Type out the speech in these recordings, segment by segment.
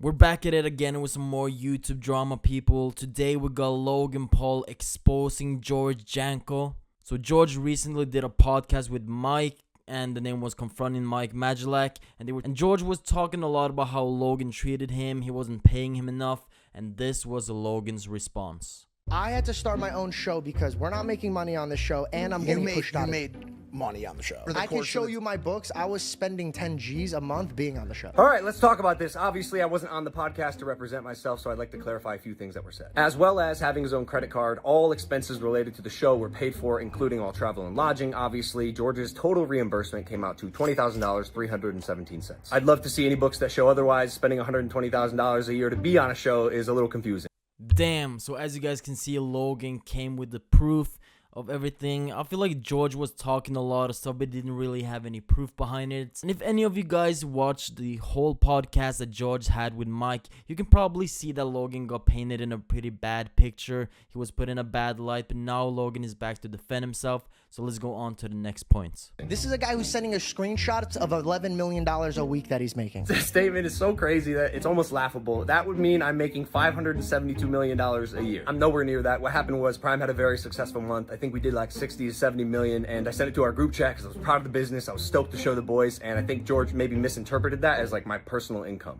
We're back at it again with some more YouTube drama, people. Today we got Logan Paul exposing George Janko. So George recently did a podcast with Mike, and the name was Confronting Mike Majlak, and George was talking a lot about how Logan treated him. He wasn't paying him enough, and this was Logan's response. I had to start my own show because we're not making money on the show, and I'm getting pushed out. You made money on the show. I can show you my books. I was spending 10 G's a month being on the show. All right, let's talk about this. Obviously, I wasn't on the podcast to represent myself, so I'd like to clarify a few things that were said. As well as having his own credit card, all expenses related to the show were paid for, including all travel and lodging. Obviously, George's total reimbursement came out to $20,000, 317 cents. I'd love to see any books that show otherwise. Spending $120,000 a year to be on a show is a little confusing. Damn, so as you guys can see, Logan came with the proof of everything. I feel like George was talking a lot of stuff but didn't really have any proof behind it. And if any of you guys watched the whole podcast that George had with Mike, you can probably see that Logan got painted in a pretty bad picture. He was put in a bad light, but now Logan is back to defend himself. So let's go on to the next points. This is a guy who's sending us screenshots of $11 million a week that he's making. This statement is so crazy that it's almost laughable. That would mean I'm making $572 million a year. I'm nowhere near that. What happened was Prime had a very successful month. I think we did like 60 to 70 million, and I sent it to our group chat because I was proud of the business. I was stoked to show the boys, and I think George maybe misinterpreted that as like my personal income.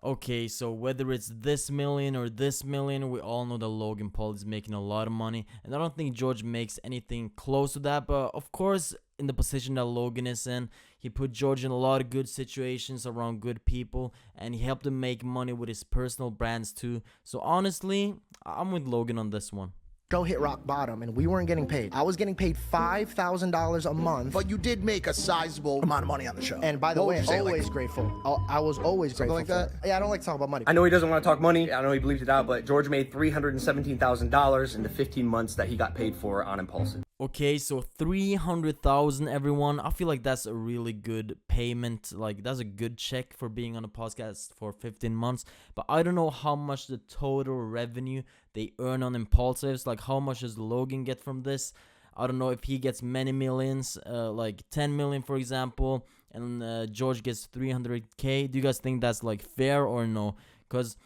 Okay, so whether it's this million or this million, we all know that Logan Paul is making a lot of money, and I don't think George makes anything close to that. But of course, in the position that Logan is in, he put George in a lot of good situations around good people, and he helped him make money with his personal brands too. So honestly, I'm with Logan on this one. Show hit rock bottom, and we weren't getting paid. I was getting paid $5,000 a month. But you did make a sizable amount of money on the show. And by the What way, would you say, always grateful. I was always grateful like for that? it. Yeah, I don't like to talk about money. I know he doesn't want to talk money. I know he bleeped it out, but George made $317,000 in the 15 months that he got paid for on Impulsive. Okay, so 300,000, everyone. I feel like that's a really good payment. Like, that's a good check for being on a podcast for 15 months. But I don't know how much the total revenue they earn on Impulsives. Like, how much does Logan get from this? I don't know if he gets many millions, like 10 million, for example, and George gets 300K. Do you guys think that's, like, fair or no? Because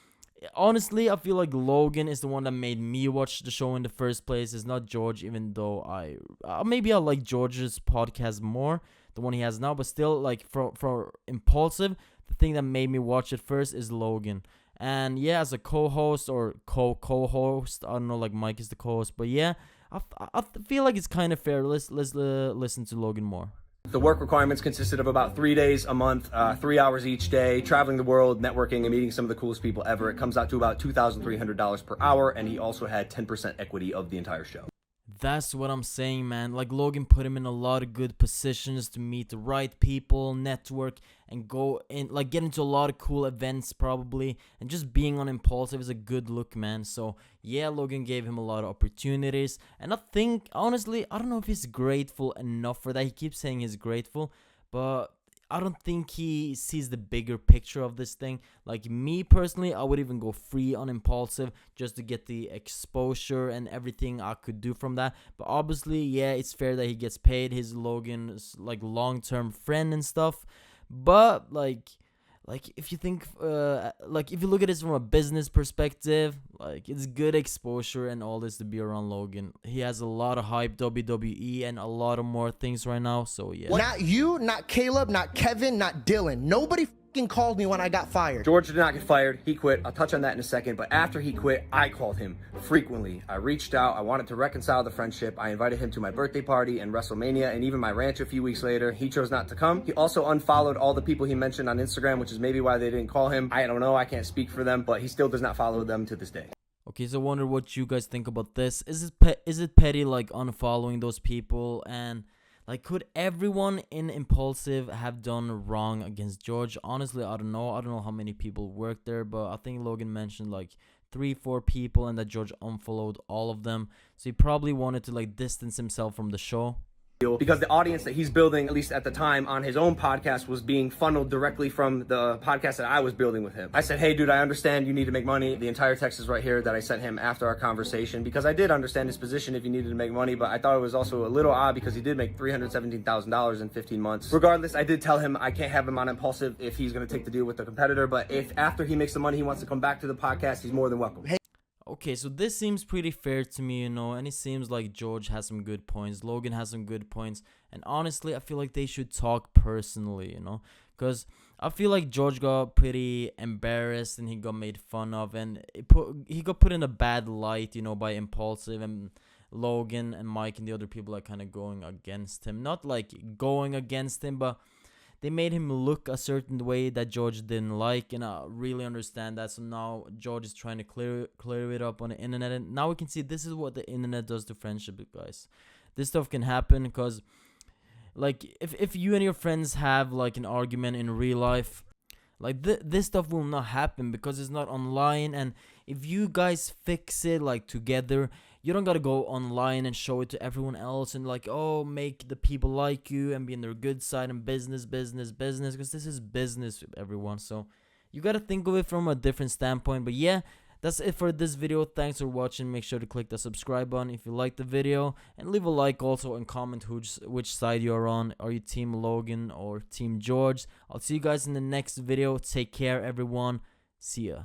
honestly, I feel like Logan is the one that made me watch the show in the first place. It's not George, even though maybe I like George's podcast more, the one he has now. But still, like, for Impulsive, the thing that made me watch it first is Logan. And yeah, as a co-host or co-host, I don't know, like Mike is the co-host, but yeah, I feel like it's kind of fair. Let's listen to Logan more. The work requirements consisted of about 3 days a month, 3 hours each day, traveling the world, networking, and meeting some of the coolest people ever. It comes out to about $2,300 per hour, and he also had 10% equity of the entire show. That's what I'm saying, man. Like, Logan put him in a lot of good positions to meet the right people, network, and go in, like, get into a lot of cool events probably. And just being on Impulsive is a good look, man. So yeah, Logan gave him a lot of opportunities, and I think, honestly, I don't know if he's grateful enough for that. He keeps saying he's grateful, but I don't think he sees the bigger picture of this thing. Like, me personally, I would even go free on Impulsive just to get the exposure and everything I could do from that. But obviously, yeah, it's fair that he gets paid. He's Logan's, like, long-term friend and stuff. But like if you think, like, if you look at this from a business perspective, like, it's good exposure and all this to be around Logan. He has a lot of hype, WWE, and a lot of more things right now. So yeah. Not you, not Caleb, not Kevin, not Dylan. Nobody fucking called me when I got fired. George did not get fired. He quit. I'll touch on that in a second. But after he quit, I called him frequently. I reached out. I wanted to reconcile the friendship. I invited him to my birthday party and WrestleMania and even my ranch a few weeks later. He chose not to come. He also unfollowed all the people he mentioned on Instagram, which is maybe why they didn't call him. I don't know. I can't speak for them, but he still does not follow them to this day. Okay, so I wonder what you guys think about this. Is it petty, like, unfollowing those people? And, like, could everyone in Impulsive have done wrong against George? Honestly, I don't know. I don't know how many people work there, but I think Logan mentioned, like, 3-4 people, and that George unfollowed all of them. So he probably wanted to, like, distance himself from the show. because the audience that he's building, at least at the time, on his own podcast was being funneled directly from the podcast that I was building with him. I said, hey dude, I understand you need to make money. The entire text is right here that I sent him after our conversation, because I did understand his position if he needed to make money, but I thought it was also a little odd because he did make $317,000 in 15 months. Regardless, I did tell him I can't have him on Impulsive if he's going to take the deal with the competitor, but if after he makes the money he wants to come back to the podcast, he's more than welcome. Okay, so this seems pretty fair to me, and it seems like George has some good points, Logan has some good points, and honestly, I feel like they should talk personally, because I feel like George got pretty embarrassed and he got made fun of, and he got put in a bad light, by Impulsive, and Logan and Mike and the other people are kind of going against him. Not like going against him, but they made him look a certain way that George didn't like, and I really understand that. So now George is trying to clear it up on the internet, and now we can see this is what the internet does to friendship, guys. This stuff can happen because, like, if you and your friends have like an argument in real life, like this stuff will not happen because it's not online. And if you guys fix it like together, you don't gotta go online and show it to everyone else and like, oh, make the people like you and be on their good side and business, because this is business, everyone. So you gotta think of it from a different standpoint. But yeah, that's it for this video. Thanks for watching. Make sure to click the subscribe button if you like the video, and leave a like also, and comment which side you're on. Are you Team Logan or Team George? I'll see you guys in the next video. Take care, everyone. See ya.